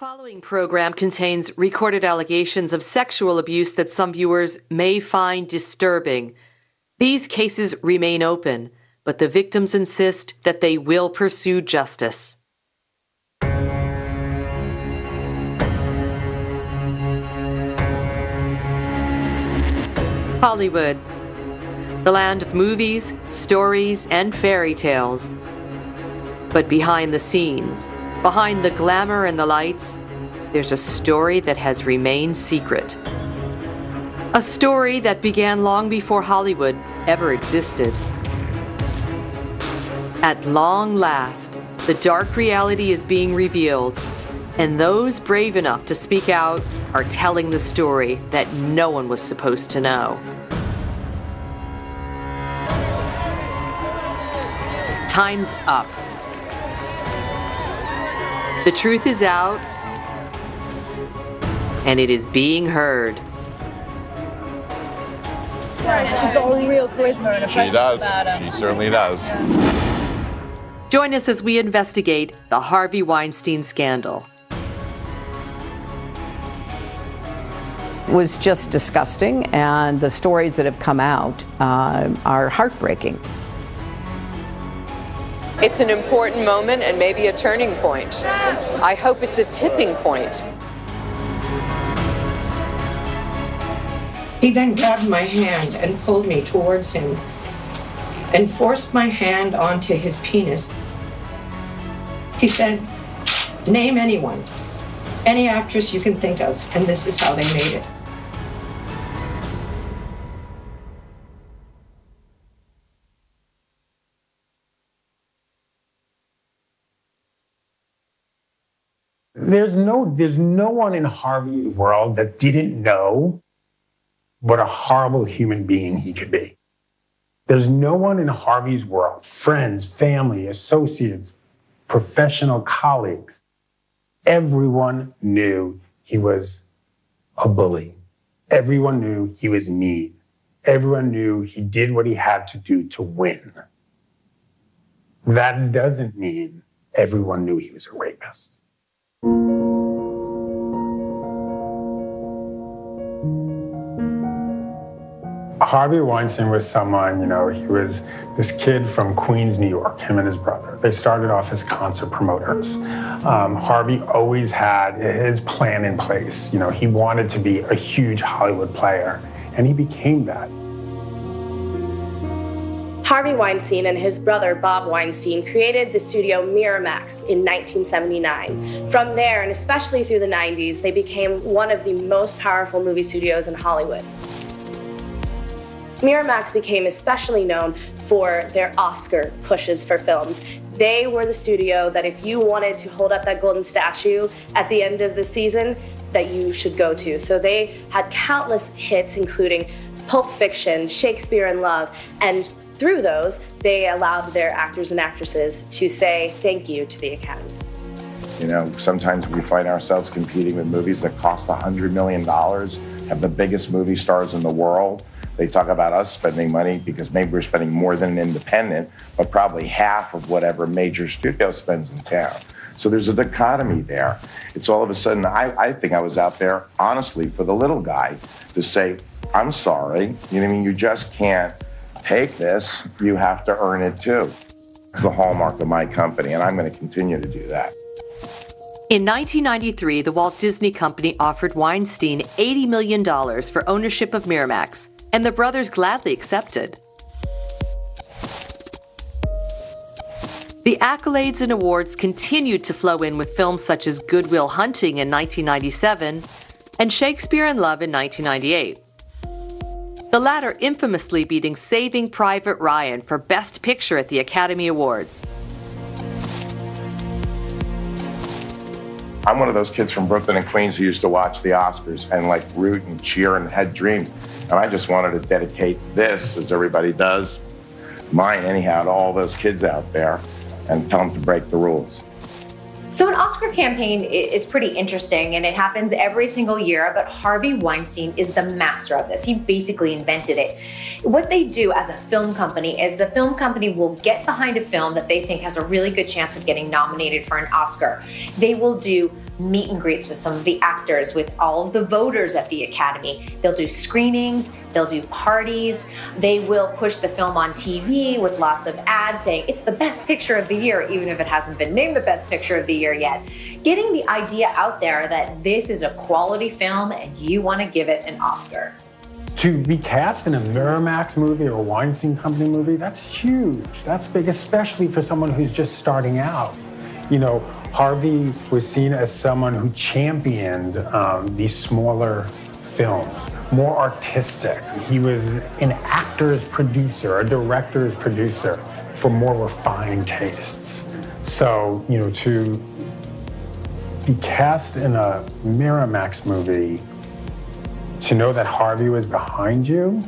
following program contains recorded allegations of sexual abuse that some viewers may find disturbing. These cases remain open, but the victims insist that they will pursue justice. Hollywood, the land of movies, stories, and fairy tales. But behind the scenes, behind the glamour and the lights, there's a story that has remained secret. A story that began long before Hollywood ever existed. At long last, the dark reality is being revealed, and those brave enough to speak out are telling the story that no one was supposed to know. Time's up. The truth is out, and it is being heard. She's got a real charisma and a presence about her. She certainly does. Join us as we investigate the Harvey Weinstein scandal. It was just disgusting, and the stories that have come out are heartbreaking. It's an important moment and maybe a turning point. I hope it's a tipping point. He then grabbed my hand and pulled me towards him and forced my hand onto his penis. He said, "Name anyone, any actress you can think of," and this is how they made it. There's no one in Harvey's world that didn't know what a horrible human being he could be. There's no one in Harvey's world, friends, family, associates, professional colleagues. Everyone knew he was a bully. Everyone knew he was mean. Everyone knew he did what he had to do to win. That doesn't mean everyone knew he was a rapist. Harvey Weinstein was someone, he was this kid from Queens, New York, him and his brother. They started off as concert promoters. Harvey always had his plan in place. He wanted to be a huge Hollywood player, and he became that. Harvey Weinstein and his brother Bob Weinstein created the studio Miramax in 1979. From there, and especially through the 90s, they became one of the most powerful movie studios in Hollywood. Miramax became especially known for their Oscar pushes for films. They were the studio that if you wanted to hold up that golden statue at the end of the season, that you should go to. So they had countless hits, including Pulp Fiction, Shakespeare in Love, and through those, they allowed their actors and actresses to say thank you to the Academy. Sometimes we find ourselves competing with movies that cost $100 million, have the biggest movie stars in the world. They talk about us spending money because maybe we're spending more than an independent, but probably half of whatever major studio spends in town. So there's a dichotomy there. It's all of a sudden, I think I was out there, honestly, for the little guy to say, I'm sorry, you just can't take this, you have to earn it too. It's the hallmark of my company, and I'm going to continue to do that. In 1993, the Walt Disney Company offered Weinstein $80 million for ownership of Miramax, and the brothers gladly accepted. The accolades and awards continued to flow in with films such as Good Will Hunting in 1997 and Shakespeare in Love in 1998. The latter infamously beating Saving Private Ryan for Best Picture at the Academy Awards. I'm one of those kids from Brooklyn and Queens who used to watch the Oscars and root and cheer and had dreams. And I just wanted to dedicate this, as everybody does, mine anyhow, to all those kids out there and tell them to break the rules. So an Oscar campaign is pretty interesting, and it happens every single year, but Harvey Weinstein is the master of this. He basically invented it. What they do as a film company is the film company will get behind a film that they think has a really good chance of getting nominated for an Oscar. They will do meet and greets with some of the actors, with all of the voters at the Academy. They'll do screenings, they'll do parties, they will push the film on TV with lots of ads saying it's the best picture of the year, even if it hasn't been named the best picture of the year yet. Getting the idea out there that this is a quality film and you want to give it an Oscar. To be cast in a Miramax movie or a Weinstein Company movie, that's huge. That's big, especially for someone who's just starting out. You know, Harvey was seen as someone who championed these smaller films, more artistic. He was an actor's producer, a director's producer for more refined tastes. So, you know, to be cast in a Miramax movie, to know that Harvey was behind you,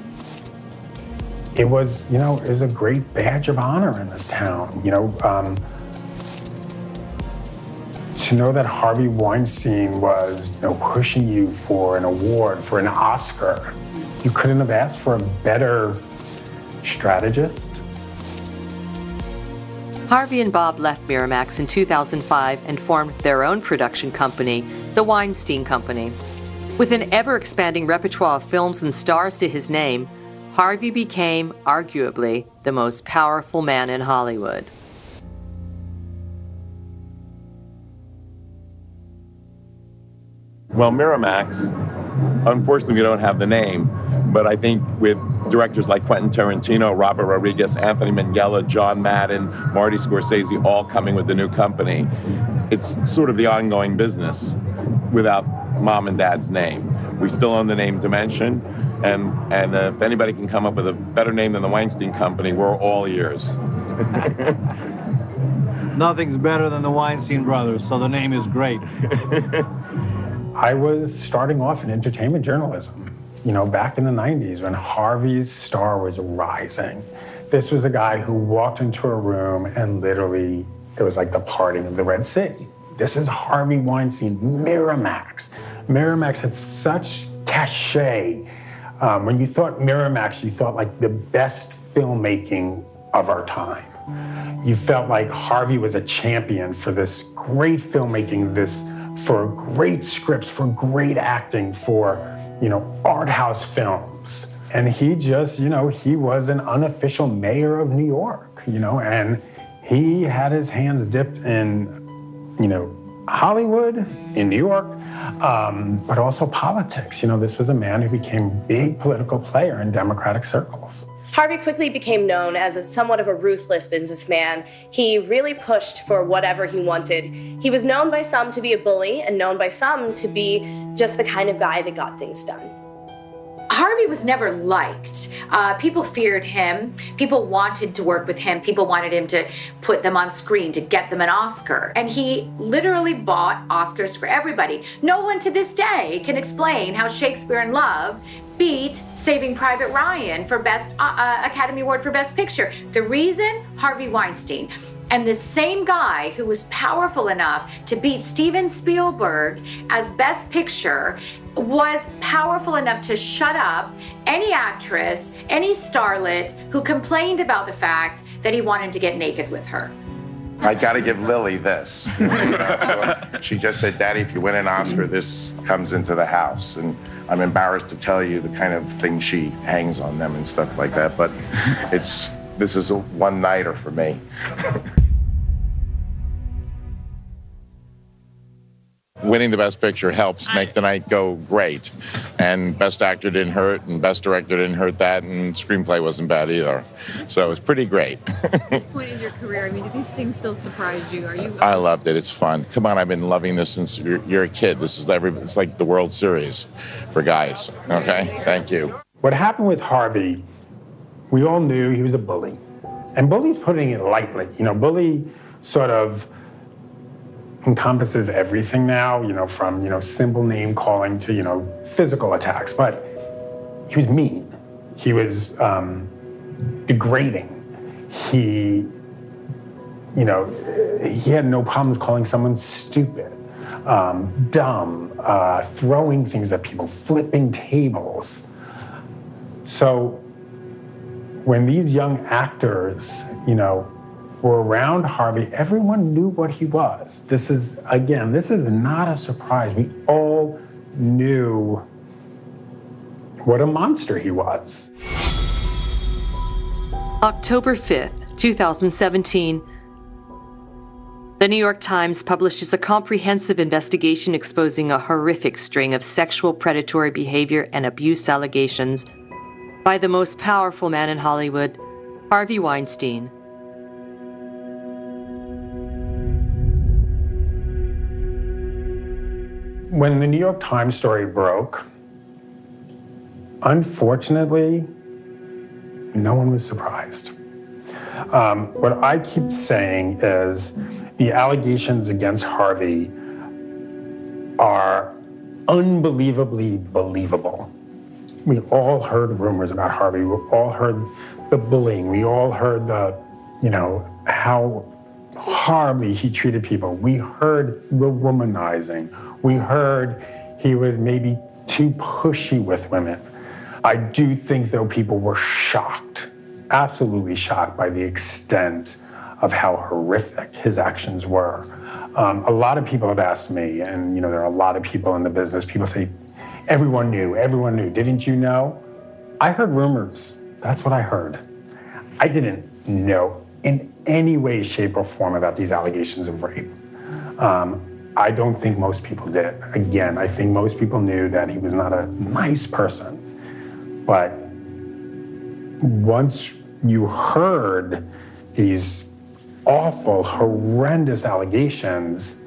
it was, you know, it was a great badge of honor in this town. You know, to know that Harvey Weinstein was, you know, pushing you for an award, for an Oscar, you couldn't have asked for a better strategist. Harvey and Bob left Miramax in 2005 and formed their own production company, the Weinstein Company. With an ever-expanding repertoire of films and stars to his name, Harvey became, arguably, the most powerful man in Hollywood. Well, Miramax, unfortunately, we don't have the name, but I think with directors like Quentin Tarantino, Robert Rodriguez, Anthony Minghella, John Madden, Marty Scorsese, all coming with the new company, it's sort of the ongoing business without mom and dad's name. We still own the name Dimension, and if anybody can come up with a better name than the Weinstein Company, we're all ears. Nothing's better than the Weinstein brothers, so the name is great. I was starting off in entertainment journalism, you know, back in the 90s when Harvey's star was rising. This was a guy who walked into a room and literally, it was like the parting of the Red Sea. This is Harvey Weinstein, Miramax. Miramax had such cachet. When you thought Miramax, you thought like the best filmmaking of our time. You felt like Harvey was a champion for this great filmmaking, for great scripts, for great acting, for, you know, art house films. And he just, you know, he was an unofficial mayor of New York, you know, and he had his hands dipped in, you know, Hollywood, in New York, but also politics. You know, this was a man who became a big political player in Democratic circles. Harvey quickly became known as somewhat of a ruthless businessman. He really pushed for whatever he wanted. He was known by some to be a bully and known by some to be just the kind of guy that got things done. Harvey was never liked. People feared him. People wanted to work with him. People wanted him to put them on screen, to get them an Oscar. And he literally bought Oscars for everybody. No one to this day can explain how Shakespeare in Love beat Saving Private Ryan for Best Academy Award for Best Picture. The reason? Harvey Weinstein. And the same guy who was powerful enough to beat Steven Spielberg as Best Picture was powerful enough to shut up any actress, any starlet who complained about the fact that he wanted to get naked with her. I got to give Lily this. So she just said, Daddy, if you win an Oscar, this comes into the house. And I'm embarrassed to tell you the kind of thing she hangs on them and stuff like that. But this is a one-nighter for me. Winning the Best Picture helps make the night go great. And Best Actor didn't hurt, and Best Director didn't hurt that, and Screenplay wasn't bad either. So it's pretty great. At this point in your career, I mean, do these things still surprise you? I loved it. It's fun. Come on, I've been loving this since you're a kid. It's like the World Series for guys. Okay? Thank you. What happened with Harvey, we all knew he was a bully. And bully's putting it lightly. You know, bully sort of encompasses everything now, you know, from, you know, simple name calling to, you know, physical attacks. But he was mean. He was degrading. He, you know, he had no problems calling someone stupid, dumb, throwing things at people, flipping tables. So when these young actors, you know, were around Harvey, everyone knew what he was. This is not a surprise. We all knew what a monster he was. October 5th, 2017. The New York Times publishes a comprehensive investigation exposing a horrific string of sexual predatory behavior and abuse allegations by the most powerful man in Hollywood, Harvey Weinstein. When the New York Times story broke, unfortunately, no one was surprised. What I keep saying is the allegations against Harvey are unbelievably believable. We all heard rumors about Harvey. We all heard the bullying. We all heard how horribly he treated people. We heard the womanizing. We heard he was maybe too pushy with women. I do think, though, people were shocked, absolutely shocked by the extent of how horrific his actions were. A lot of people have asked me, and there are a lot of people in the business, people say, everyone knew, didn't you know? I heard rumors, that's what I heard. I didn't know in any way, shape, or form about these allegations of rape. I don't think most people did. Again, I think most people knew that he was not a nice person. But once you heard these awful, horrendous allegations,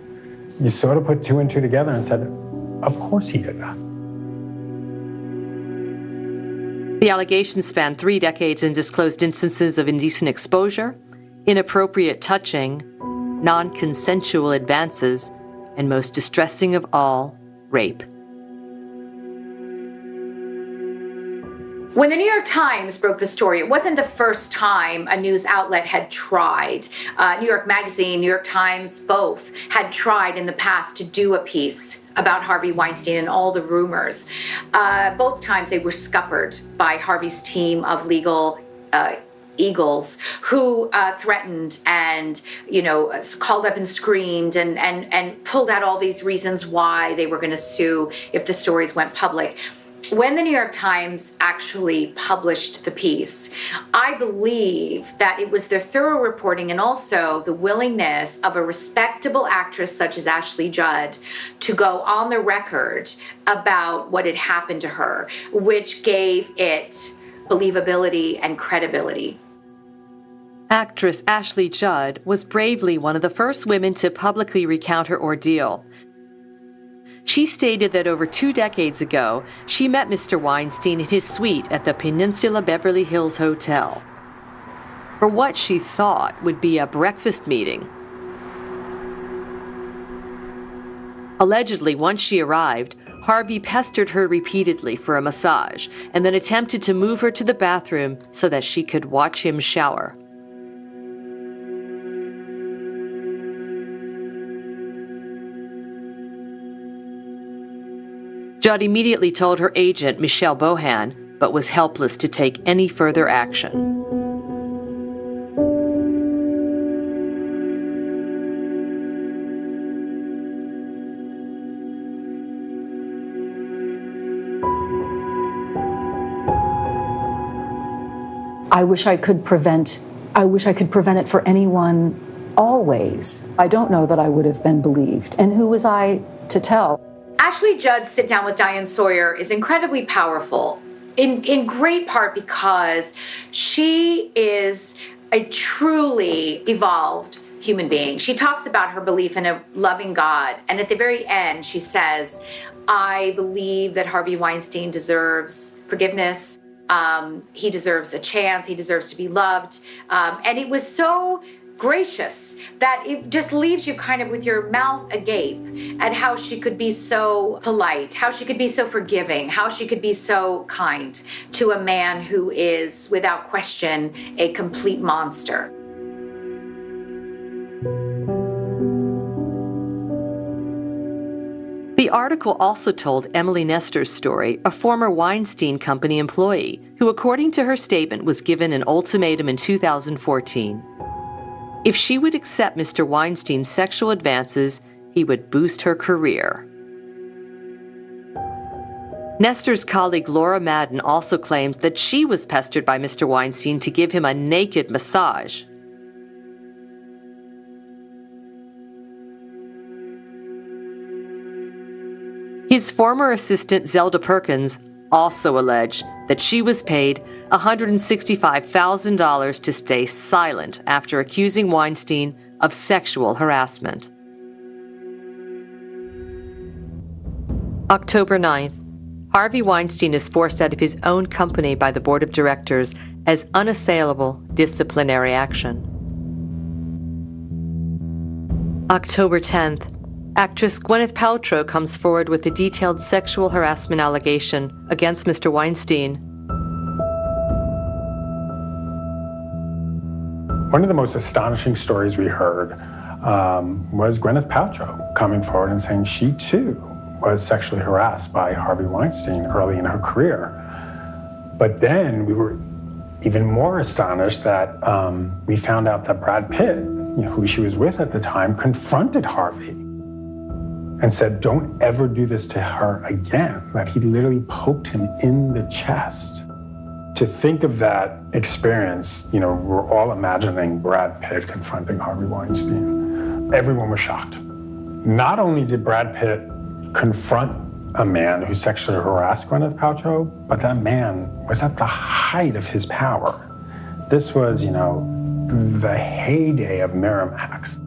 you sort of put two and two together and said, of course he did that. The allegations span 3 decades and disclosed instances of indecent exposure, inappropriate touching, non-consensual advances, and most distressing of all, rape. When the New York Times broke the story, it wasn't the first time a news outlet had tried. New York Magazine, New York Times, both had tried in the past to do a piece about Harvey Weinstein and all the rumors. Both times they were scuppered by Harvey's team of legal eagles who threatened and called up and screamed and pulled out all these reasons why they were going to sue if the stories went public. When the New York Times actually published the piece, I believe that it was their thorough reporting and also the willingness of a respectable actress such as Ashley Judd to go on the record about what had happened to her, which gave it believability and credibility. Actress Ashley Judd was bravely one of the first women to publicly recount her ordeal. She stated that over 2 decades ago, she met Mr. Weinstein in his suite at the Peninsula Beverly Hills Hotel for what she thought would be a breakfast meeting. Allegedly, once she arrived, Harvey pestered her repeatedly for a massage and then attempted to move her to the bathroom so that she could watch him shower. Judd immediately told her agent, Michelle Bohan, but was helpless to take any further action. I wish I could prevent it for anyone always. I don't know that I would have been believed. And who was I to tell? Ashley Judd's sit down with Diane Sawyer is incredibly powerful, in great part because she is a truly evolved human being. She talks about her belief in a loving God, and at the very end she says, I believe that Harvey Weinstein deserves forgiveness. He deserves a chance. He deserves to be loved. And it was so gracious that it just leaves you kind of with your mouth agape at how she could be so polite, how she could be so forgiving, how she could be so kind to a man who is, without question, a complete monster. The article also told Emily Nestor's story, a former Weinstein Company employee, who, according to her statement, was given an ultimatum in 2014. If she would accept Mr. Weinstein's sexual advances, he would boost her career. Nestor's colleague Laura Madden also claims that she was pestered by Mr. Weinstein to give him a naked massage. His former assistant Zelda Perkins also alleged that she was paid $165,000 to stay silent after accusing Weinstein of sexual harassment. October 9th, Harvey Weinstein is forced out of his own company by the board of directors as unassailable disciplinary action. October 10th, actress Gwyneth Paltrow comes forward with a detailed sexual harassment allegation against Mr. Weinstein. One of the most astonishing stories we heard was Gwyneth Paltrow coming forward and saying she too was sexually harassed by Harvey Weinstein early in her career. But then we were even more astonished that we found out that Brad Pitt, who she was with at the time, confronted Harvey and said, "Don't ever do this to her again." That he literally poked him in the chest. To think of that experience, we're all imagining Brad Pitt confronting Harvey Weinstein. Everyone was shocked. Not only did Brad Pitt confront a man who sexually harassed Gwyneth Paltrow, but that man was at the height of his power. This was, the heyday of Miramax.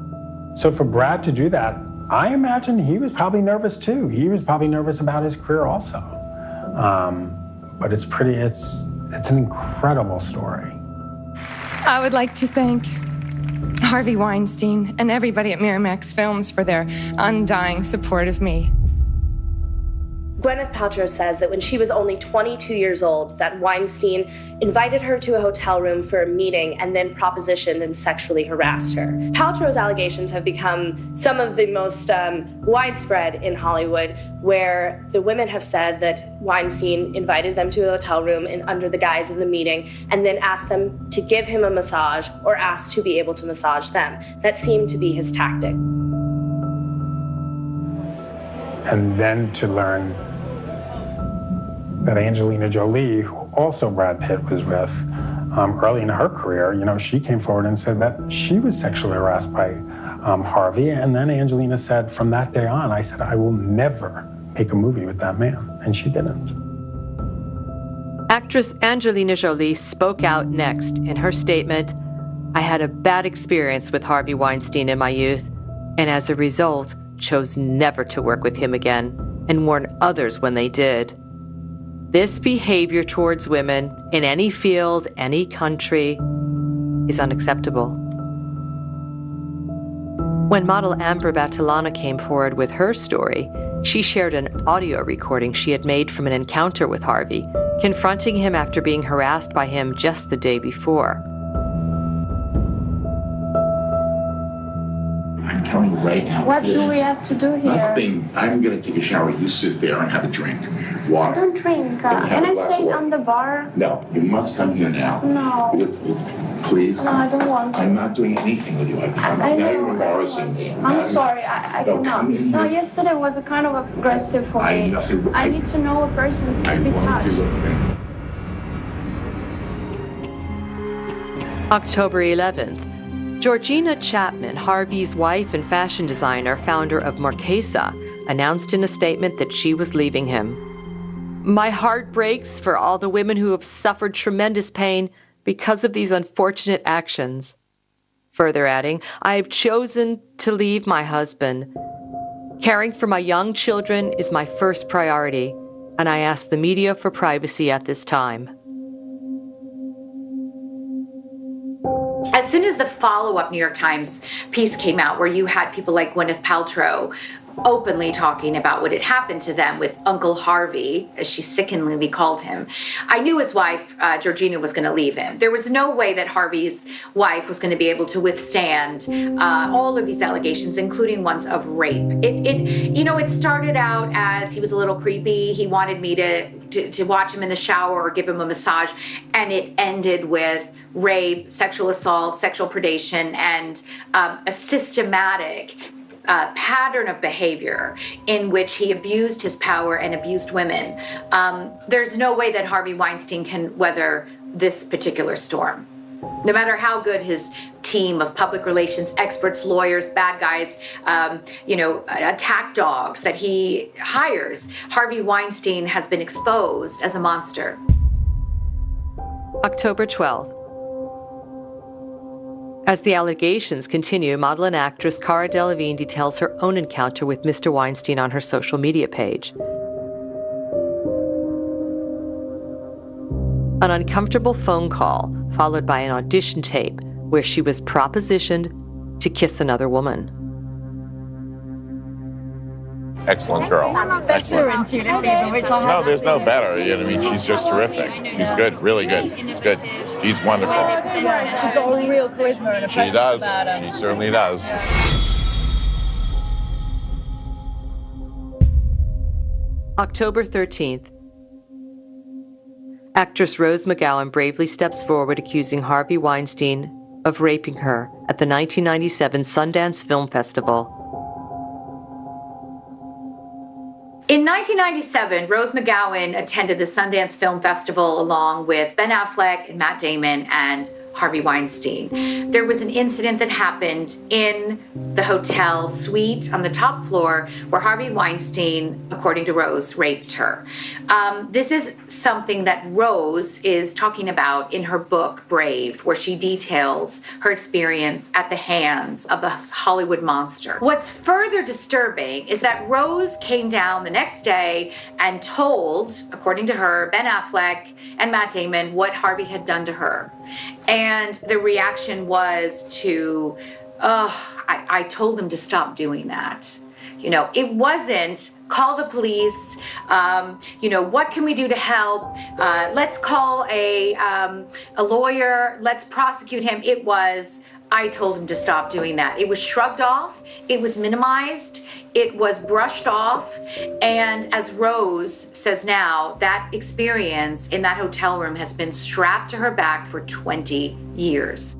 So for Brad to do that, I imagine he was probably nervous too. He was probably nervous about his career also. But it's an incredible story. I would like to thank Harvey Weinstein and everybody at Miramax Films for their undying support of me. Gwyneth Paltrow says that when she was only 22 years old, that Weinstein invited her to a hotel room for a meeting and then propositioned and sexually harassed her. Paltrow's allegations have become some of the most widespread in Hollywood, where the women have said that Weinstein invited them to a hotel room under the guise of the meeting and then asked them to give him a massage or asked to be able to massage them. That seemed to be his tactic. And then to learn that Angelina Jolie, who also Brad Pitt was with early in her career, she came forward and said that she was sexually harassed by Harvey. And then Angelina said, from that day on, I said, I will never make a movie with that man. And she didn't. Actress Angelina Jolie spoke out next in her statement, "I had a bad experience with Harvey Weinstein in my youth, and as a result, chose never to work with him again and warned others when they did. This behavior towards women in any field, any country, is unacceptable." When model Amber Battilana came forward with her story, she shared an audio recording she had made from an encounter with Harvey, confronting him after being harassed by him just the day before. I'm telling you right now. What do we have to do here? Nothing. I'm going to take a shower. You sit there and have a drink. Water. I don't drink. Can I stay on the bar? No, you must come here now. No. Please. No, I don't want to. I'm not doing anything with you. Now you're embarrassing me. I'm sorry. I cannot. No, yesterday was a kind of aggressive for me. I need to know a person to be touched. October 11th. Georgina Chapman, Harvey's wife and fashion designer, founder of Marchesa, announced in a statement that she was leaving him. "My heart breaks for all the women who have suffered tremendous pain because of these unfortunate actions." Further adding, "I have chosen to leave my husband. Caring for my young children is my first priority, and I ask the media for privacy at this time." As soon as the follow-up New York Times piece came out, where you had people like Gwyneth Paltrow openly talking about what had happened to them with Uncle Harvey, as she sickeningly called him, I knew his wife, Georgina, was going to leave him. There was no way that Harvey's wife was going to be able to withstand all of these allegations, including ones of rape. It started out as he was a little creepy. He wanted me to to watch him in the shower or give him a massage, and it ended with rape, sexual assault, sexual predation, and a systematic pattern of behavior in which he abused his power and abused women. There's no way that Harvey Weinstein can weather this particular storm. No matter how good his team of public relations experts, lawyers, bad guys, attack dogs that he hires, Harvey Weinstein has been exposed as a monster. October 12th. As the allegations continue, model and actress Cara Delevingne details her own encounter with Mr. Weinstein on her social media page. An uncomfortable phone call, followed by an audition tape where she was propositioned to kiss another woman. Excellent girl. Excellent. No, there's no better. You know, I mean, she's just terrific. She's good, really good. It's good. She's wonderful. She's got a real charisma and a presence about her. She certainly does. October 13th. Actress Rose McGowan bravely steps forward accusing Harvey Weinstein of raping her at the 1997 Sundance Film Festival. In 1997, Rose McGowan attended the Sundance Film Festival along with Ben Affleck and Matt Damon and Harvey Weinstein. There was an incident that happened in the hotel suite on the top floor where Harvey Weinstein, according to Rose, raped her. This is something that Rose is talking about in her book, Brave, where she details her experience at the hands of the Hollywood monster. What's further disturbing is that Rose came down the next day and told, according to her, Ben Affleck and Matt Damon what Harvey had done to her. And the reaction was to, I told him to stop doing that. You know, it wasn't call the police, what can we do to help? Let's call a lawyer, let's prosecute him. It was, I told him to stop doing that. It was shrugged off, it was minimized, it was brushed off, and as Rose says now, that experience in that hotel room has been strapped to her back for 20 years.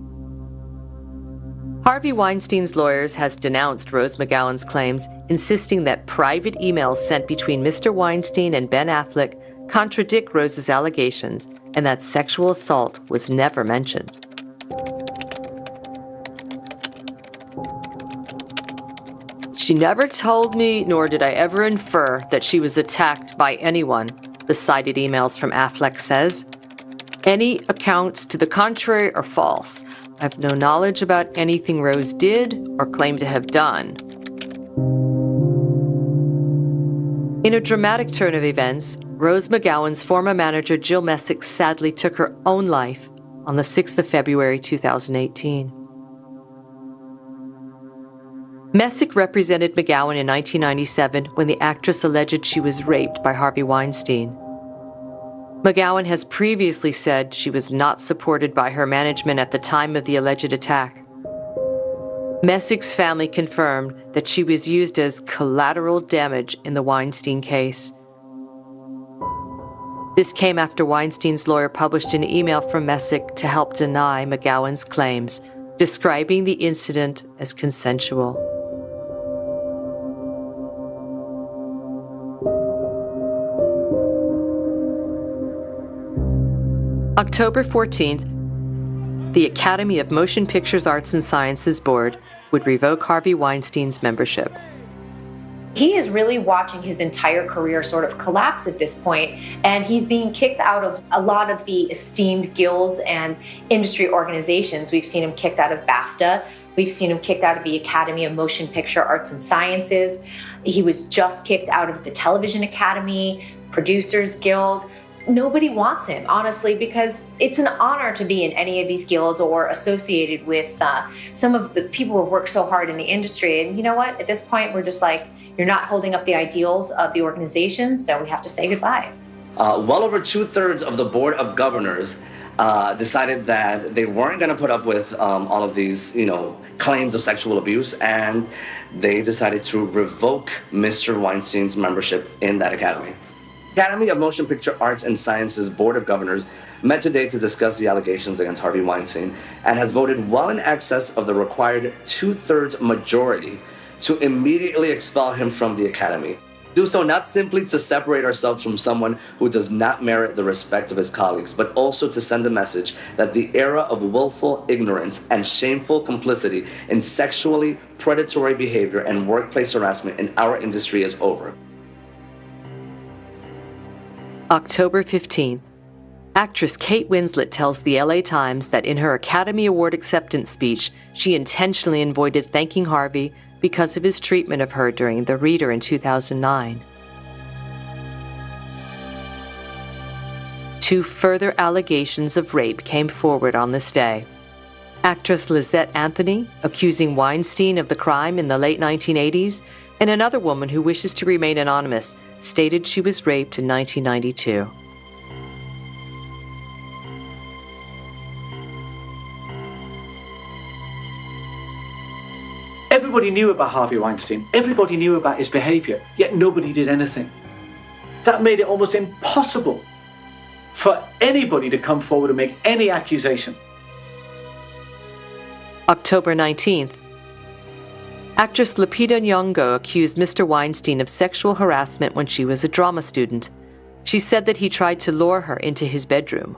Harvey Weinstein's lawyers has denounced Rose McGowan's claims, insisting that private emails sent between Mr. Weinstein and Ben Affleck contradict Rose's allegations and that sexual assault was never mentioned. She never told me, nor did I ever infer, that she was attacked by anyone, the cited emails from Affleck says. Any accounts to the contrary are false. I have no knowledge about anything Rose did or claimed to have done. In a dramatic turn of events, Rose McGowan's former manager Jill Messick sadly took her own life on the 6th of February 2018. Messick represented McGowan in 1997 when the actress alleged she was raped by Harvey Weinstein. McGowan has previously said she was not supported by her management at the time of the alleged attack. Messick's family confirmed that she was used as collateral damage in the Weinstein case. This came after Weinstein's lawyer published an email from Messick to help deny McGowan's claims, describing the incident as consensual. October 14th, the Academy of Motion Pictures Arts and Sciences Board would revoke Harvey Weinstein's membership. He is really watching his entire career sort of collapse at this point, and he's being kicked out of a lot of the esteemed guilds and industry organizations. We've seen him kicked out of BAFTA. We've seen him kicked out of the Academy of Motion Picture Arts and Sciences. He was just kicked out of the Television Academy, Producers Guild. Nobody wants him, honestly, because it's an honor to be in any of these guilds or associated with some of the people who have worked so hard in the industry. And you know what? At this point, we're just like, you're not holding up the ideals of the organization, so we have to say goodbye. Well over 2/3 of the Board of Governors decided that they weren't going to put up with all of these, claims of sexual abuse, and they decided to revoke Mr. Weinstein's membership in that academy. Academy of Motion Picture Arts and Sciences Board of Governors met today to discuss the allegations against Harvey Weinstein and has voted well in excess of the required 2/3 majority to immediately expel him from the Academy. Do so not simply to separate ourselves from someone who does not merit the respect of his colleagues, but also to send a message that the era of willful ignorance and shameful complicity in sexually predatory behavior and workplace harassment in our industry is over. October 15th. Actress Kate Winslet tells the LA Times that in her Academy Award acceptance speech, she intentionally avoided thanking Harvey because of his treatment of her during The Reader in 2009. 2 further allegations of rape came forward on this day. Actress Lizette Anthony, accusing Weinstein of the crime in the late 1980s, and another woman who wishes to remain anonymous, stated she was raped in 1992. Everybody knew about Harvey Weinstein. Everybody knew about his behavior, yet nobody did anything. That made it almost impossible for anybody to come forward and make any accusation. October 19th. Actress Lupita Nyong'o accused Mr. Weinstein of sexual harassment when she was a drama student. She said that he tried to lure her into his bedroom.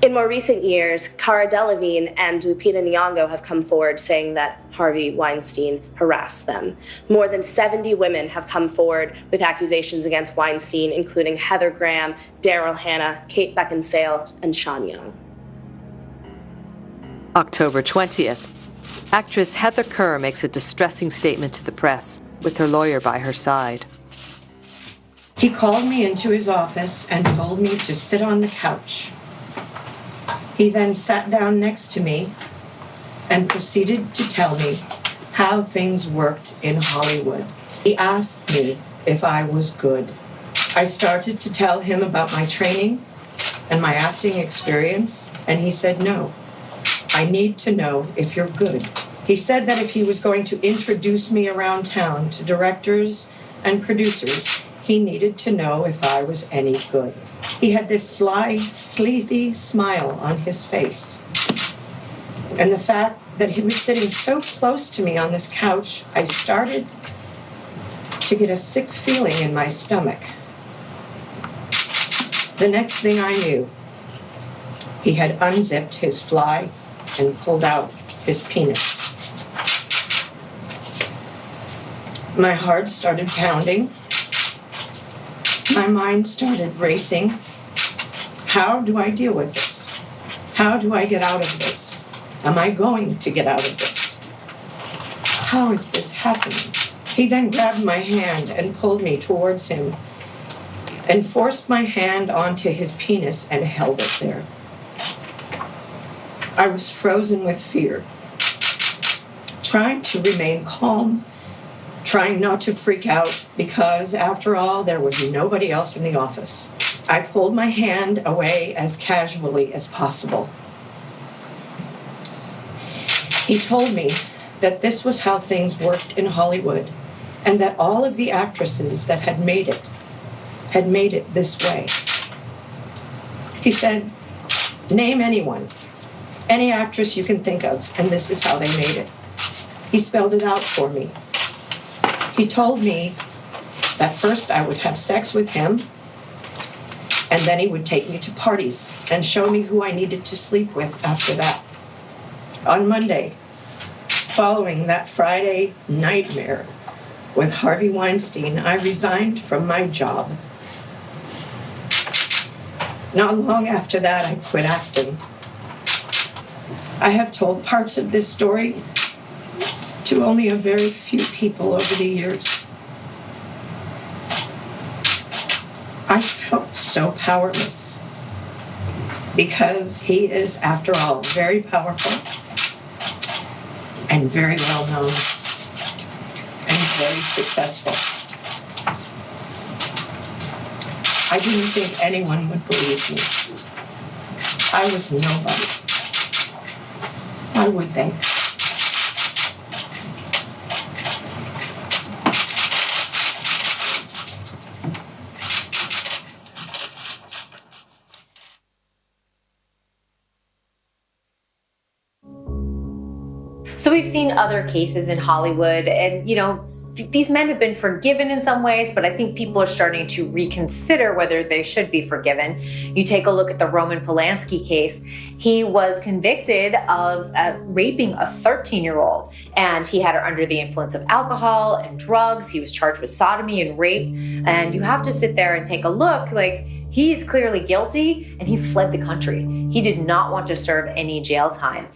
In more recent years, Cara Delevingne and Lupita Nyong'o have come forward saying that Harvey Weinstein harassed them. More than 70 women have come forward with accusations against Weinstein, including Heather Graham, Daryl Hannah, Kate Beckinsale, and Sean Young. October 20th. Actress Heather Kerr makes a distressing statement to the press, with her lawyer by her side. He called me into his office and told me to sit on the couch. He then sat down next to me and proceeded to tell me how things worked in Hollywood. He asked me if I was good. I started to tell him about my training and my acting experience, and he said, no, I need to know if you're good. He said that if he was going to introduce me around town to directors and producers, he needed to know if I was any good. He had this sly, sleazy smile on his face. And the fact that he was sitting so close to me on this couch, I started to get a sick feeling in my stomach. The next thing I knew, he had unzipped his fly and pulled out his penis. My heart started pounding. My mind started racing. How do I deal with this? How do I get out of this? Am I going to get out of this? How is this happening? He then grabbed my hand and pulled me towards him and forced my hand onto his penis and held it there. I was frozen with fear, trying to remain calm, trying not to freak out, because after all, there was nobody else in the office. I pulled my hand away as casually as possible. He told me that this was how things worked in Hollywood, and that all of the actresses that had made it this way. He said, name anyone, any actress you can think of, and this is how they made it. He spelled it out for me. He told me that first I would have sex with him, and then he would take me to parties and show me who I needed to sleep with after that. On Monday, following that Friday nightmare with Harvey Weinstein, I resigned from my job. Not long after that, I quit acting. I have told parts of this story to only a very few people over the years. I felt so powerless because he is, after all, very powerful and very well known and very successful. I didn't think anyone would believe me. I was nobody. Why would they? So we've seen other cases in Hollywood, and these men have been forgiven in some ways, but I think people are starting to reconsider whether they should be forgiven. You take a look at the Roman Polanski case. He was convicted of raping a 13-year-old, and he had her under the influence of alcohol and drugs. He was charged with sodomy and rape, and you have to sit there and take a look. Like, he is clearly guilty, and he fled the country. He did not want to serve any jail time.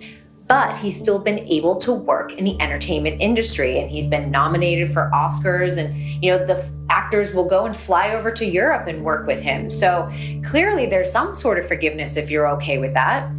But he's still been able to work in the entertainment industry, and he's been nominated for Oscars, and the actors will go and fly over to Europe and work with him. So clearly there's some sort of forgiveness if you're okay with that.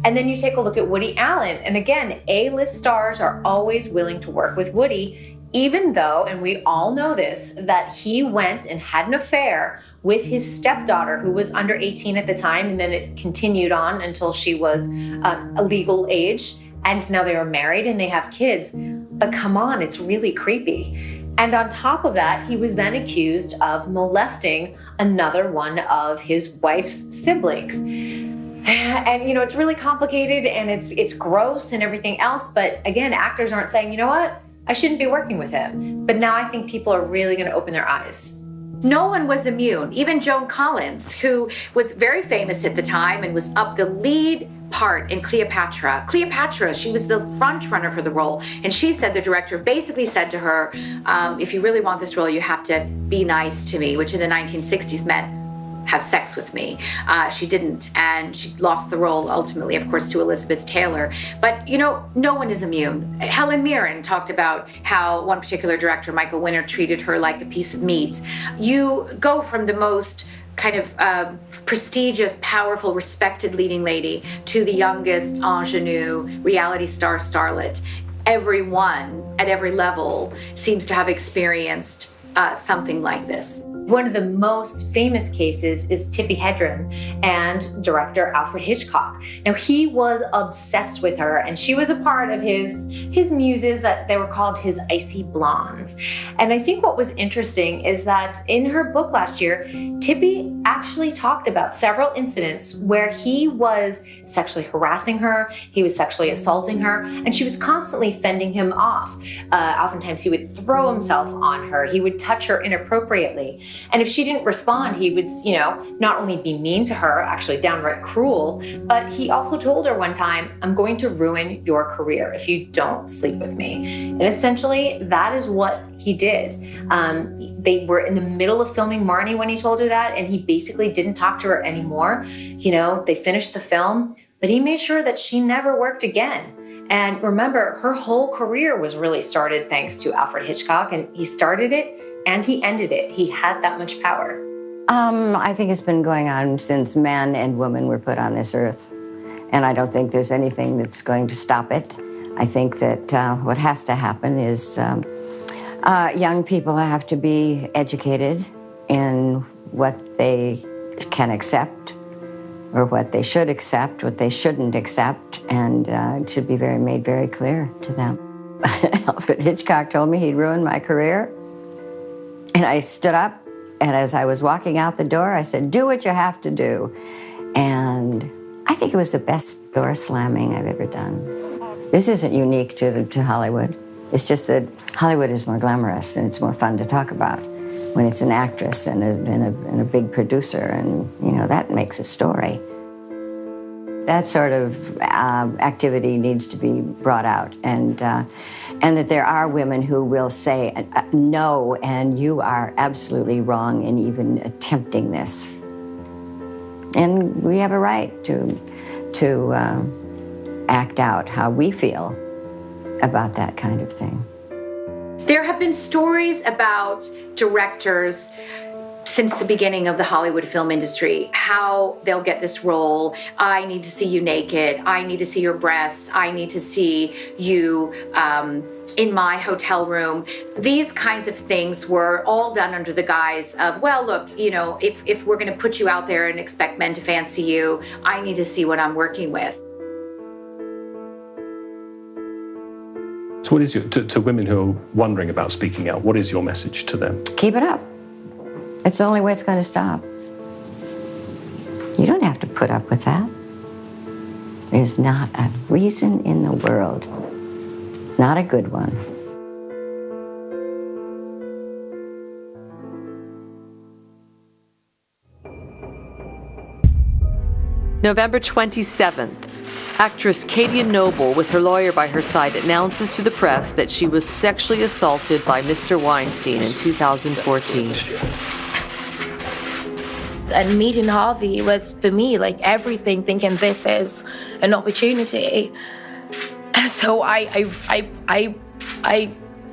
And then you take a look at Woody Allen, and again, A-list stars are always willing to work with Woody, even though, and we all know this, that he went and had an affair with his stepdaughter, who was under 18 at the time, and then it continued on until she was a legal age. And now they are married and they have kids. But come on, it's really creepy. And on top of that, he was then accused of molesting another one of his wife's siblings. And it's really complicated, and it's gross and everything else. But again, actors aren't saying, you know what, I shouldn't be working with him. But now I think people are really going to open their eyes. No one was immune. Even Joan Collins, who was very famous at the time and was up the lead part in Cleopatra. Cleopatra, she was the front runner for the role. And she said, the director basically said to her, if you really want this role, you have to be nice to me, which in the 1960s meant have sex with me. She didn't, and she lost the role ultimately, of course, to Elizabeth Taylor. But no one is immune. Helen Mirren talked about how one particular director, Michael Winner, treated her like a piece of meat. You go from the most kind of prestigious, powerful, respected leading lady to the youngest ingenue reality star starlet. Everyone at every level seems to have experienced something like this. One of the most famous cases is Tippi Hedren and director Alfred Hitchcock. Now, he was obsessed with her, and she was a part of his muses that they were called his icy blondes. And I think what was interesting is that in her book last year, Tippi actually talked about several incidents where he was sexually harassing her, he was sexually assaulting her, and she was constantly fending him off. Oftentimes he would throw himself on her, he would touch her inappropriately. And if she didn't respond, he would, not only be mean to her, actually downright cruel, but he also told her one time, I'm going to ruin your career if you don't sleep with me. And essentially, that is what he did. They were in the middle of filming Marnie when he told her that, and he basically didn't talk to her anymore. They finished the film, but he made sure that she never worked again. And remember, her whole career was really started thanks to Alfred Hitchcock, and he started it and he ended it. He had that much power. I think it's been going on since man and woman were put on this earth. And I don't think there's anything that's going to stop it. I think that what has to happen is young people have to be educated in what they can accept, or what they should accept, what they shouldn't accept, and it should be made very clear to them. Alfred Hitchcock told me he'd ruined my career, and I stood up, and as I was walking out the door, I said, do what you have to do. And I think it was the best door slamming I've ever done. This isn't unique to Hollywood. It's just that Hollywood is more glamorous, and it's more fun to talk about when it's an actress and a big producer, and that makes a story. That sort of activity needs to be brought out, and that there are women who will say no, and you are absolutely wrong in even attempting this. And we have a right to act out how we feel about that kind of thing. There have been stories about directors since the beginning of the Hollywood film industry, how they'll get this role. I need to see you naked. I need to see your breasts. I need to see you in my hotel room. These kinds of things were all done under the guise of, well, look, if we're going to put you out there and expect men to fancy you, I need to see what I'm working with. So what is to women who are wondering about speaking out, what is your message to them? Keep it up. It's the only way it's going to stop. You don't have to put up with that. There's not a reason in the world not a good one. November 27th, actress Katie Noble, with her lawyer by her side, announces to the press that she was sexually assaulted by Mr. Weinstein in 2014. And meeting Harvey was, for me, like everything, thinking this is an opportunity. So I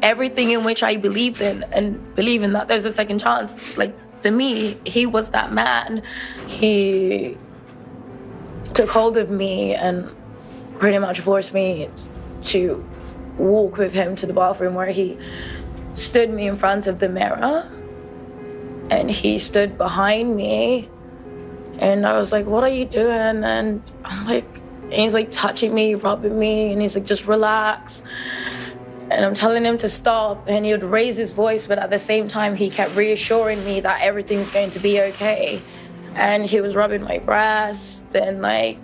everything in which I believed in and believing that there's a second chance, like for me, he was that man. He took hold of me and pretty much forced me to walk with him to the bathroom, where he stood me in front of the mirror and he stood behind me, and I was like, what are you doing? And I'm like, and he's like touching me, rubbing me, and he's like, just relax. And I'm telling him to stop, and he would raise his voice, but at the same time he kept reassuring me that everything's going to be okay. And he was rubbing my breast, and like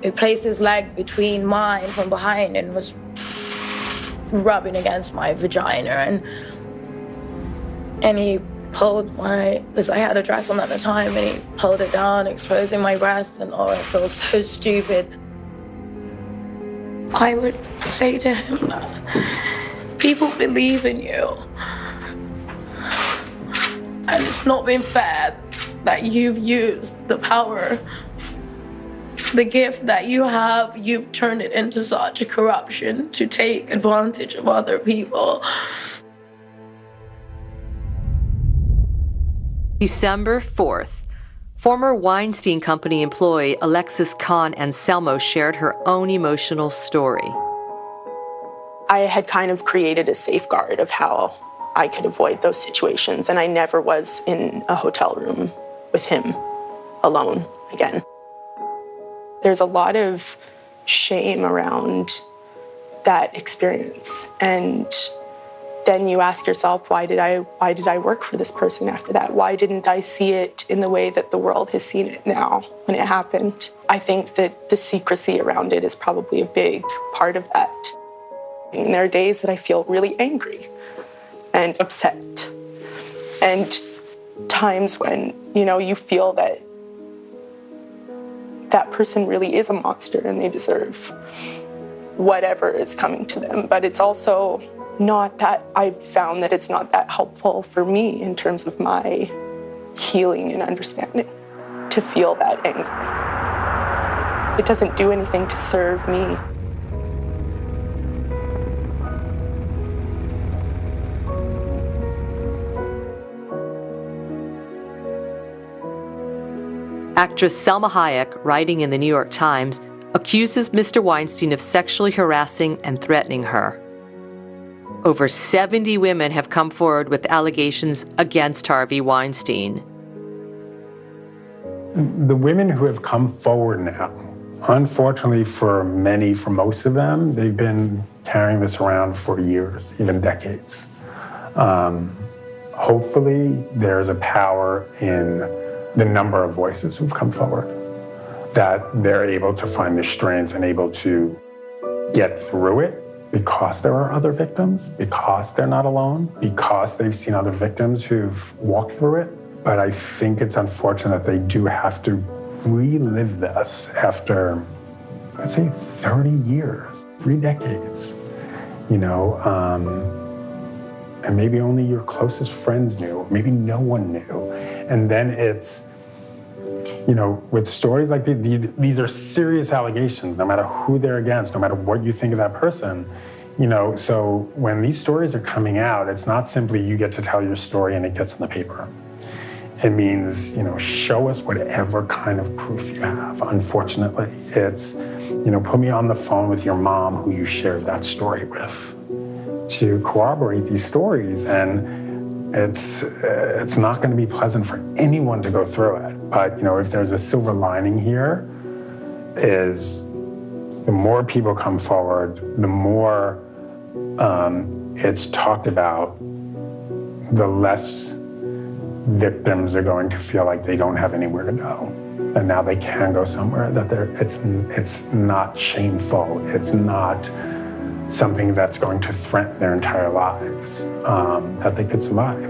he placed his leg between mine from behind and was rubbing against my vagina, and he pulled my, because I had a dress on at the time, and he pulled it down, exposing my breasts, and oh, it felt so stupid. I would say to him that people believe in you, and it's not been fair that you've used the power, the gift that you have, you've turned it into such a corruption to take advantage of other people. December 4th, former Weinstein Company employee Alexis Kahn Anselmo shared her own emotional story. I had kind of created a safeguard of how I could avoid those situations, and I never was in a hotel room with him alone again. There's a lot of shame around that experience, and then you ask yourself, why did I work for this person after that? Why didn't I see it in the way that the world has seen it now when it happened? I think that the secrecy around it is probably a big part of that. And there are days that I feel really angry and upset, and times when, you know, you feel that that person really is a monster and they deserve whatever is coming to them. But it's also not that, I've found that it's not that helpful for me in terms of my healing and understanding to feel that anger. It doesn't do anything to serve me. Actress Selma Hayek, writing in the New York Times, accuses Mr. Weinstein of sexually harassing and threatening her. Over 70 women have come forward with allegations against Harvey Weinstein. The women who have come forward now, unfortunately for most of them, they've been carrying this around for years, even decades. Hopefully, there's a power in the number of voices who've come forward, that they're able to find the strength and able to get through it because there are other victims, because they're not alone, because they've seen other victims who've walked through it. But I think it's unfortunate that they do have to relive this after, let's say, 30 years, 3 decades, you know, and maybe only your closest friends knew, maybe no one knew. And then it's, you know, with stories like these are serious allegations, no matter who they're against, no matter what you think of that person, you know, so when these stories are coming out, it's not simply you get to tell your story and it gets in the paper. It means, you know, show us whatever kind of proof you have. Unfortunately, it's, you know, put me on the phone with your mom who you shared that story with to corroborate these stories. And it's not going to be pleasant for anyone to go through it. But, you know, if there's a silver lining here, is the more people come forward, the more it's talked about, the less victims are going to feel like they don't have anywhere to go. And now they can go somewhere that it's not shameful. It's not something that's going to threaten their entire lives, that they could survive.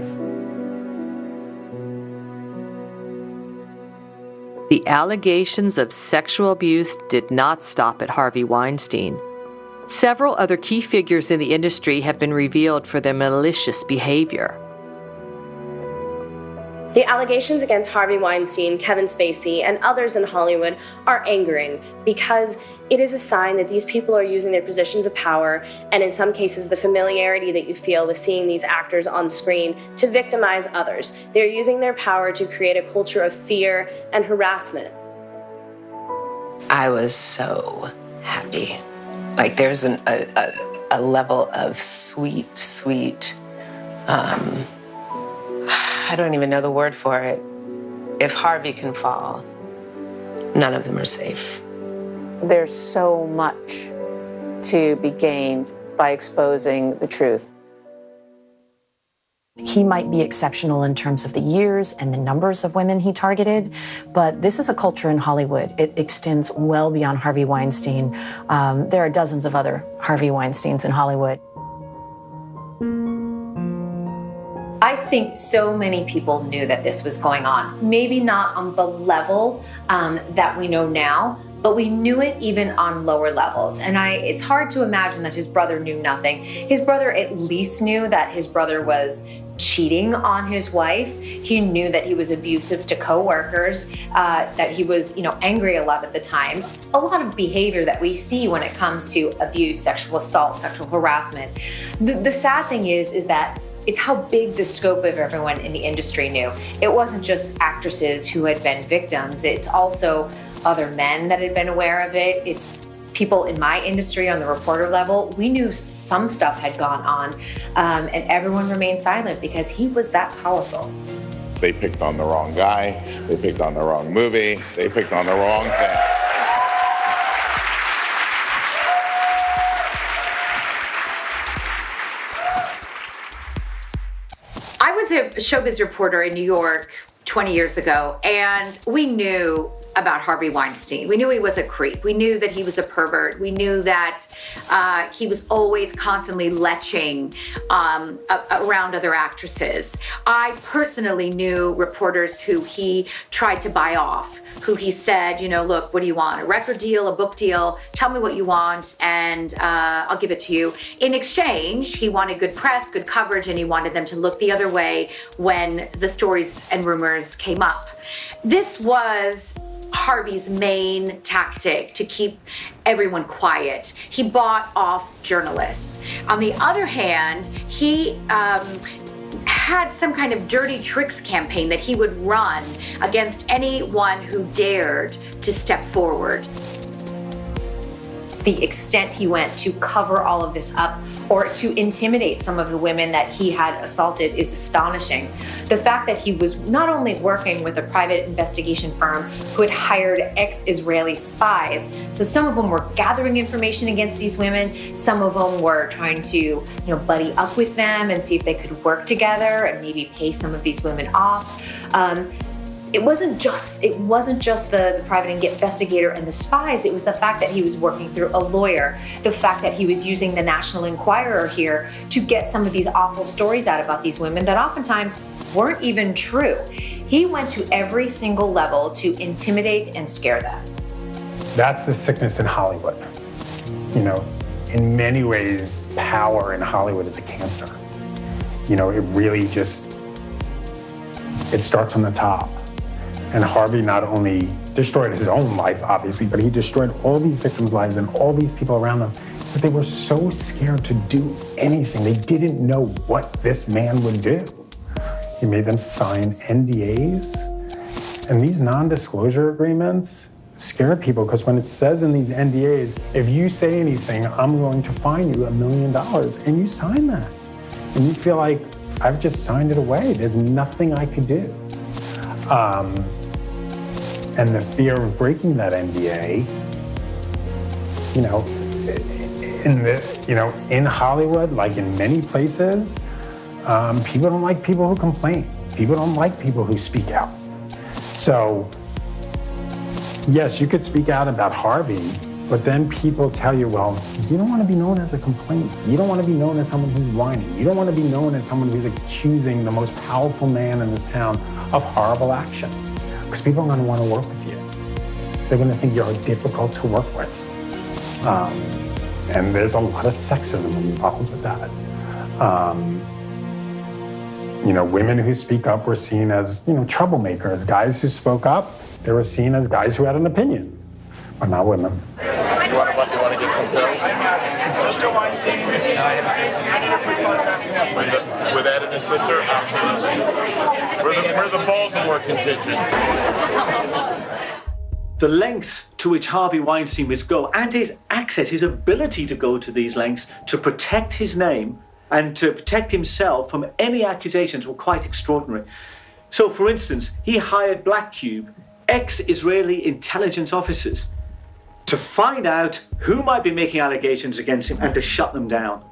The allegations of sexual abuse did not stop at Harvey Weinstein. Several other key figures in the industry have been revealed for their malicious behavior. The allegations against Harvey Weinstein, Kevin Spacey, and others in Hollywood are angering because it is a sign that these people are using their positions of power, and in some cases the familiarity that you feel with seeing these actors on screen, to victimize others. They're using their power to create a culture of fear and harassment. I was so happy. Like, there's a level of sweet, I don't even know the word for it. If Harvey can fall, none of them are safe. There's so much to be gained by exposing the truth. He might be exceptional in terms of the years and the numbers of women he targeted, but this is a culture in Hollywood. It extends well beyond Harvey Weinstein. There are dozens of other Harvey Weinsteins in Hollywood. I think so many people knew that this was going on. Maybe not on the level that we know now, but we knew it even on lower levels. And it's hard to imagine that his brother knew nothing. His brother at least knew that his brother was cheating on his wife. He knew that he was abusive to coworkers, that he was, angry a lot at the time. A lot of behavior that we see when it comes to abuse, sexual assault, sexual harassment. The sad thing is that it's how big the scope of everyone in the industry knew. It wasn't just actresses who had been victims. It's also other men that had been aware of it. It's people in my industry on the reporter level. We knew some stuff had gone on, and everyone remained silent because he was that powerful. They picked on the wrong guy. They picked on the wrong movie. They picked on the wrong thing. I was a showbiz reporter in New York 20 years ago, and we knew about Harvey Weinstein. We knew he was a creep. We knew that he was a pervert. We knew that he was always constantly leching around other actresses. I personally knew reporters who he tried to buy off, who he said, look, what do you want? A record deal, a book deal? Tell me what you want, and I'll give it to you. In exchange, he wanted good press, good coverage, and he wanted them to look the other way when the stories and rumors came up. This was Harvey's main tactic to keep everyone quiet. He bought off journalists. On the other hand, he had some kind of dirty tricks campaign that he would run against anyone who dared to step forward. The extent he went to cover all of this up or to intimidate some of the women that he had assaulted is astonishing. The fact that he was not only working with a private investigation firm who had hired ex-Israeli spies, so some of them were gathering information against these women, some of them were trying to, buddy up with them and see if they could work together and maybe pay some of these women off. It wasn't just the private investigator and the spies. It was the fact that he was working through a lawyer, the fact that he was using the National Enquirer here to get some of these awful stories out about these women that oftentimes weren't even true. He went to every single level to intimidate and scare them. That's the sickness in Hollywood. In many ways, power in Hollywood is a cancer. It really it starts on the top. And Harvey not only destroyed his own life, obviously, but he destroyed all these victims' lives and all these people around them. But they were so scared to do anything. They didn't know what this man would do. He made them sign NDAs. And these non-disclosure agreements scare people because when it says in these NDAs, if you say anything, I'm going to fine you $1 million. And you sign that. And you feel like, I've just signed it away. There's nothing I could do. And the fear of breaking that NDA, in Hollywood, like in many places, people don't like people who complain. People don't like people who speak out. So, yes, you could speak out about Harvey, But then people tell you, well, you don't want to be known as a complainant. You don't want to be known as someone who's whining. You don't want to be known as someone who's accusing the most powerful man in this town of horrible actions. Because people are going to want to work with you. They're going to think you're difficult to work with. And there's a lot of sexism involved with that. Women who speak up were seen as, troublemakers. Guys who spoke up, they were seen as guys who had an opinion, but not women. You want to get some pills? Mr. Weinstein. With Ed and his sister? Absolutely. We're the Baltimore contingent. The lengths to which Harvey Weinstein would go, and his access, his ability to go to these lengths to protect his name and to protect himself from any accusations, were quite extraordinary. So, for instance, he hired Black Cube, ex-Israeli intelligence officers, to find out who might be making allegations against him and to shut them down.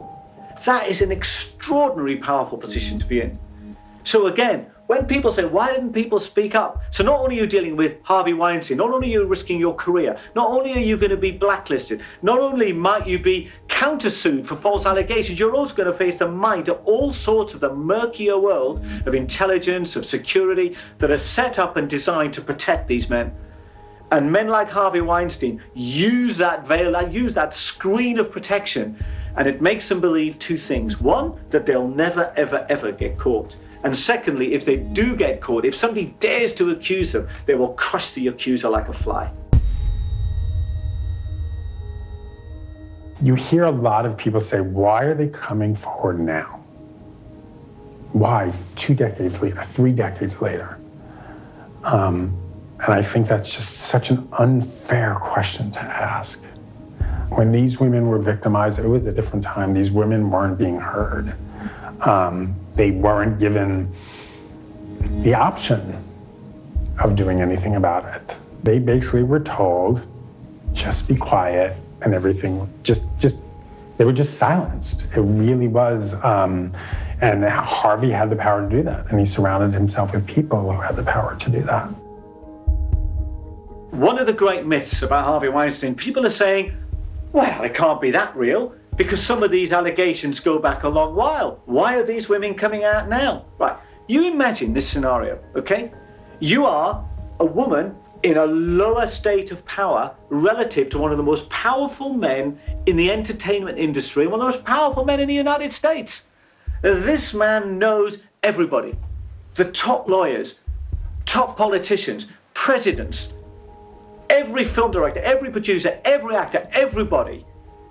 That is an extraordinarily powerful position to be in. So again, when people say, why didn't people speak up? So not only are you dealing with Harvey Weinstein, not only are you risking your career, not only are you going to be blacklisted, not only might you be countersued for false allegations, you're also going to face the might of all sorts of the murkier world of intelligence, of security, that are set up and designed to protect these men. And men like Harvey Weinstein use that veil, use that screen of protection, and it makes them believe two things. One, that they'll never, ever, ever get caught. And secondly, if they do get caught, if somebody dares to accuse them, they will crush the accuser like a fly. You hear a lot of people say, why are they coming forward now? Why 2 decades later, 3 decades later? And I think that's just such an unfair question to ask. When these women were victimized, it was a different time. These women weren't being heard. They weren't given the option of doing anything about it. They basically were told, just be quiet, and everything, they were just silenced. It really was, and Harvey had the power to do that, and he surrounded himself with people who had the power to do that. One of the great myths about Harvey Weinstein, people are saying, well, it can't be that real, because some of these allegations go back a long while. Why are these women coming out now? Right, you imagine this scenario, okay? You are a woman in a lower state of power relative to one of the most powerful men in the entertainment industry, one of the most powerful men in the United States. This man knows everybody. The top lawyers, top politicians, presidents, every film director, every producer, every actor, everybody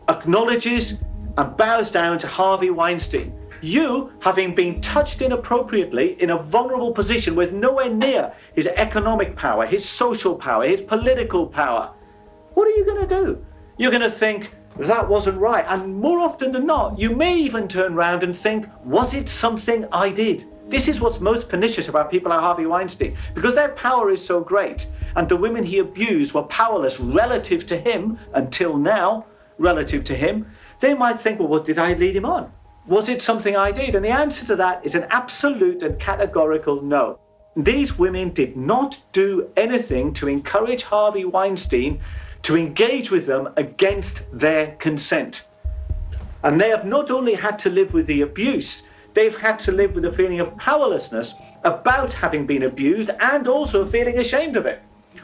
acknowledges and bows down to Harvey Weinstein. You, having been touched inappropriately in a vulnerable position with nowhere near his economic power, his social power, his political power, what are you going to do? You're going to think, that wasn't right. And more often than not, you may even turn around and think, was it something I did? This is what's most pernicious about people like Harvey Weinstein, because their power is so great, and the women he abused were powerless relative to him, until now, relative to him, they might think, well, what did I lead him on? Was it something I did? And the answer to that is an absolute and categorical no. These women did not do anything to encourage Harvey Weinstein to engage with them against their consent. And they have not only had to live with the abuse, they've had to live with a feeling of powerlessness about having been abused, and also feeling ashamed of it.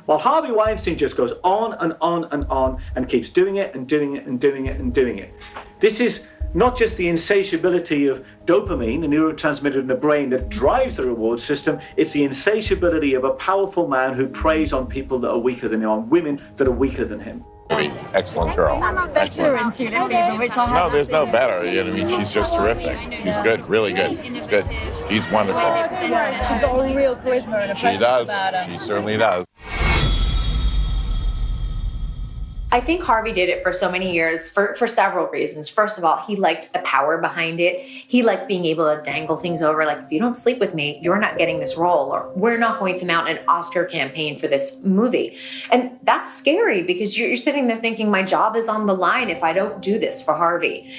While Harvey Weinstein just goes on and on and on and keeps doing it and doing it and doing it and doing it. This is not just the insatiability of dopamine, a neurotransmitter in the brain that drives the reward system, it's the insatiability of a powerful man who preys on people that are weaker than him, on women that are weaker than him. Excellent girl. Excellent. No, there's no better. I mean, she's just terrific. She's good, really good. It's good. She's wonderful. She's got real charisma and a presence about her. She certainly does. I think Harvey did it for so many years for several reasons. First of all, he liked the power behind it. He liked being able to dangle things over, like, if you don't sleep with me, you're not getting this role, or we're not going to mount an Oscar campaign for this movie. And that's scary, because you're sitting there thinking, my job is on the line if I don't do this for Harvey.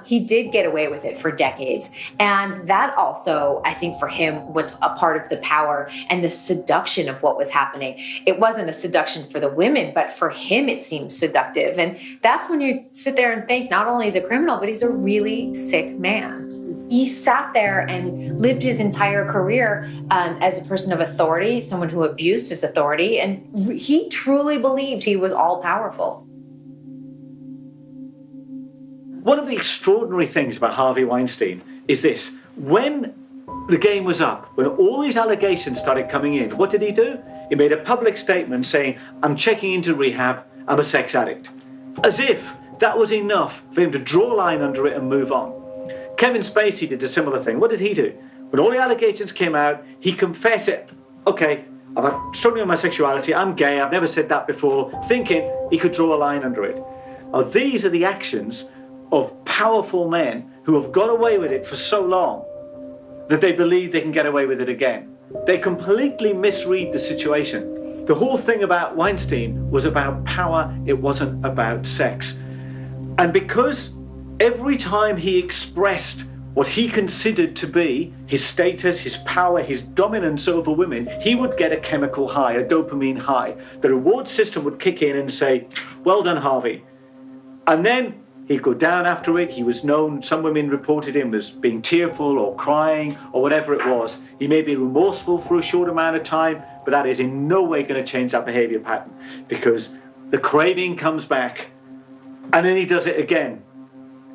He did get away with it for decades. And that also, I think, for him was a part of the power and the seduction of what was happening. It wasn't a seduction for the women, but for him, it seemed seems seductive. And that's when you sit there and think, not only is he a criminal, but he's a really sick man. He sat there and lived his entire career as a person of authority, someone who abused his authority, and he truly believed he was all-powerful. One of the extraordinary things about Harvey Weinstein is this. When the game was up, when all these allegations started coming in, what did he do? He made a public statement saying, I'm checking into rehab, I'm a sex addict. As if that was enough for him to draw a line under it and move on. Kevin Spacey did a similar thing. What did he do? When all the allegations came out, he confessed it. Okay, I'm struggling with my sexuality, I'm gay, I've never said that before, thinking he could draw a line under it. These are the actions of powerful men who have got away with it for so long that they believe they can get away with it again. They completely misread the situation. The whole thing about Weinstein was about power, it wasn't about sex. And because every time he expressed what he considered to be his status, his power, his dominance over women, he would get a chemical high, a dopamine high. The reward system would kick in and say, well done, Harvey. And then he'd go down after it. He was known, some women reported him as being tearful or crying or whatever it was. He may be remorseful for a short amount of time, but that is in no way going to change that behavior pattern, because the craving comes back and then he does it again.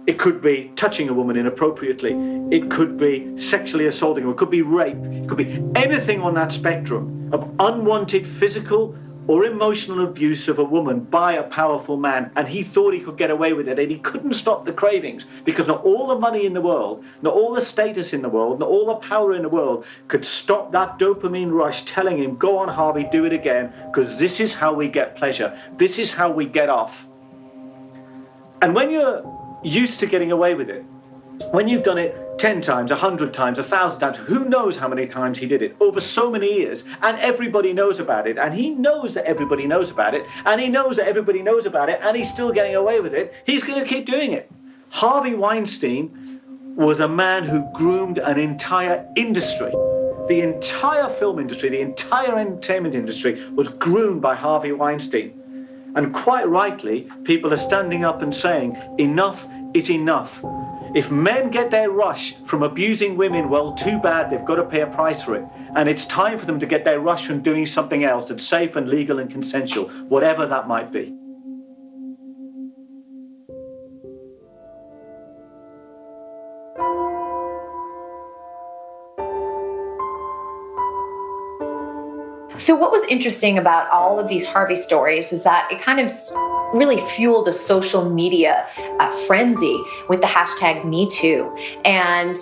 It could be touching a woman inappropriately. It could be sexually assaulting her. It could be rape. It could be anything on that spectrum of unwanted physical or emotional abuse of a woman by a powerful man. And he thought he could get away with it, and he couldn't stop the cravings, because not all the money in the world, not all the status in the world, not all the power in the world could stop that dopamine rush telling him, go on, Harvey, do it again, because this is how we get pleasure. This is how we get off. And when you're used to getting away with it, when you've done it 10 times, 100 times, 1,000 times, who knows how many times he did it over so many years, and everybody knows about it, and he knows that everybody knows about it, and he knows that everybody knows about it, and he's still getting away with it, he's going to keep doing it. Harvey Weinstein was a man who groomed an entire industry. The entire film industry, the entire entertainment industry was groomed by Harvey Weinstein. And quite rightly, people are standing up and saying, enough is enough. If men get their rush from abusing women, well, too bad, they've got to pay a price for it. And it's time for them to get their rush from doing something else that's safe and legal and consensual, whatever that might be. So what was interesting about all of these Harvey stories was that it kind of really fueled a social media frenzy with the hashtag #MeToo. And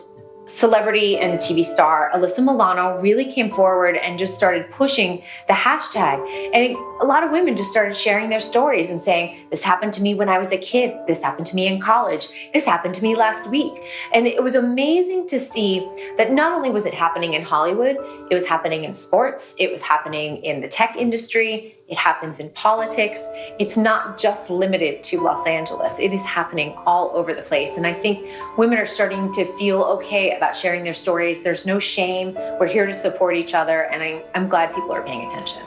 celebrity and TV star Alyssa Milano really came forward and just started pushing the hashtag. And a lot of women just started sharing their stories and saying, this happened to me when I was a kid. This happened to me in college. This happened to me last week. And it was amazing to see that not only was it happening in Hollywood, it was happening in sports, it was happening in the tech industry, it happens in politics. It's not just limited to Los Angeles. It is happening all over the place. And I think women are starting to feel okay about sharing their stories. There's no shame. We're here to support each other. And I'm glad people are paying attention.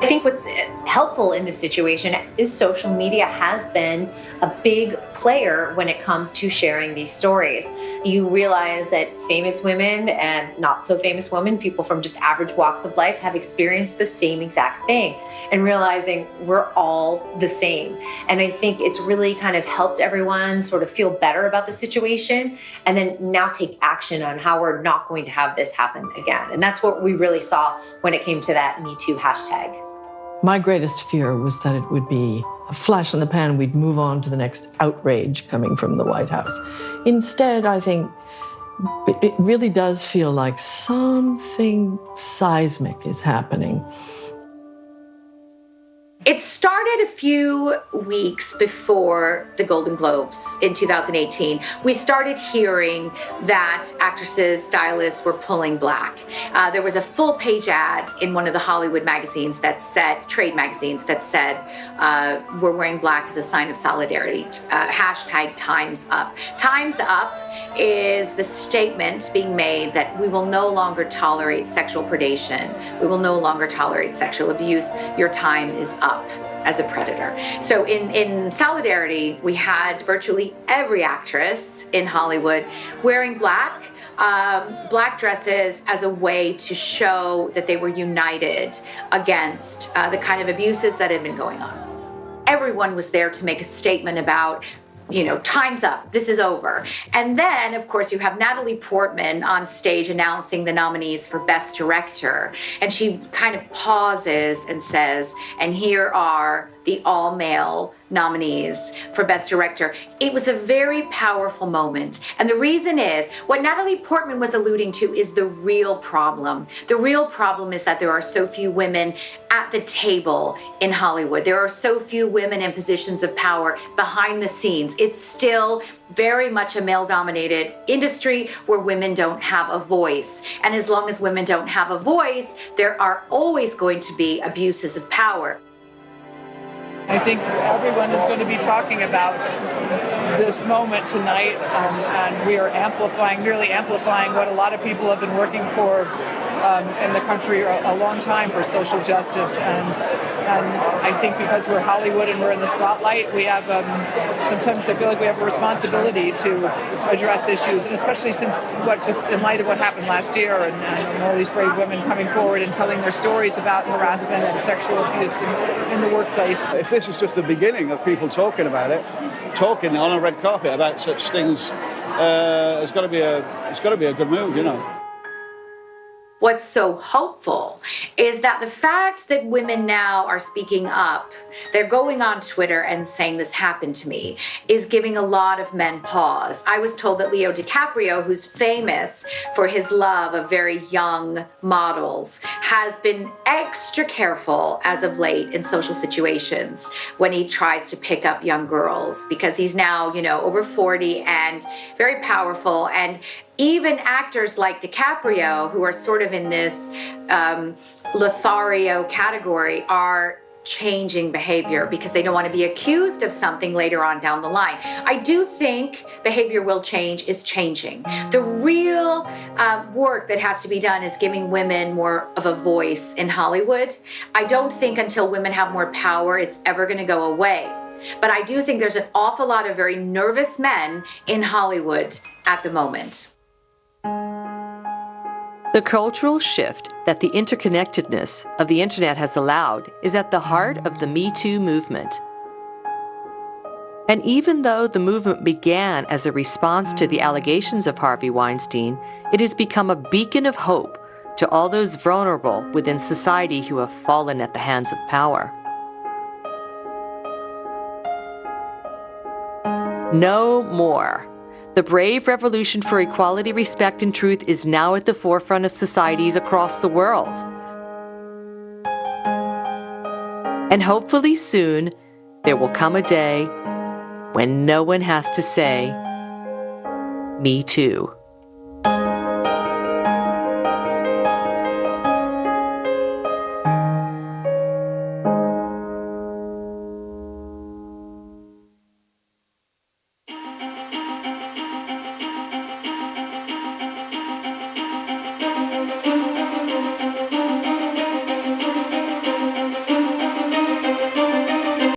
I think what's helpful in this situation is social media has been a big player when it comes to sharing these stories. You realize that famous women and not so famous women, people from just average walks of life, have experienced the same exact thing, and realizing we're all the same. And I think it's really kind of helped everyone sort of feel better about the situation, and then now take action on how we're not going to have this happen again. And that's what we really saw when it came to that #MeToo hashtag. My greatest fear was that it would be a flash in the pan, we'd move on to the next outrage coming from the White House. Instead, I think it really does feel like something seismic is happening. It started a few weeks before the Golden Globes in 2018. We started hearing that actresses, stylists were pulling black. There was a full-page ad in one of the Hollywood magazines that said, trade magazines, that said, we're wearing black as a sign of solidarity. Hashtag Time's Up. Time's Up is the statement being made that we will no longer tolerate sexual predation. We will no longer tolerate sexual abuse. Your time is up as a predator. So in solidarity, we had virtually every actress in Hollywood wearing black dresses as a way to show that they were united against the kind of abuses that had been going on. Everyone was there to make a statement about, you know, time's up, this is over. And then, of course, you have Natalie Portman on stage announcing the nominees for Best Director. And she kind of pauses and says, and here are the all-male nominees for Best Director. It was a very powerful moment. And the reason is, what Natalie Portman was alluding to is the real problem. The real problem is that there are so few women at the table in Hollywood. There are so few women in positions of power behind the scenes. It's still very much a male-dominated industry where women don't have a voice. And as long as women don't have a voice, there are always going to be abuses of power. I think everyone is going to be talking about this moment tonight, and we are merely amplifying what a lot of people have been working for in the country a long time, for social justice. And I think because we're Hollywood and we're in the spotlight, we have sometimes I feel like we have a responsibility to address issues, and especially since just in light of what happened last year, and all these brave women coming forward and telling their stories about harassment and sexual abuse in the workplace. If this is just the beginning of people talking about it, talking on a red carpet about such things, it's got to be a good move, you know. What's so hopeful is that the fact that women now are speaking up, they're going on Twitter and saying this happened to me, is giving a lot of men pause. I was told that Leo DiCaprio, who's famous for his love of very young models, has been extra careful as of late in social situations when he tries to pick up young girls, because he's now, you know, over 40 and very powerful. And even actors like DiCaprio, who are sort of in this Lothario category, are changing behavior because they don't want to be accused of something later on down the line. I do think behavior will change, is changing. The real work that has to be done is giving women more of a voice in Hollywood. I don't think until women have more power, it's ever going to go away. But I do think there's an awful lot of very nervous men in Hollywood at the moment. The cultural shift that the interconnectedness of the internet has allowed is at the heart of the Me Too movement. And even though the movement began as a response to the allegations of Harvey Weinstein, it has become a beacon of hope to all those vulnerable within society who have fallen at the hands of power. No more. The brave revolution for equality, respect, and truth is now at the forefront of societies across the world. And hopefully soon, there will come a day when no one has to say, "Me too."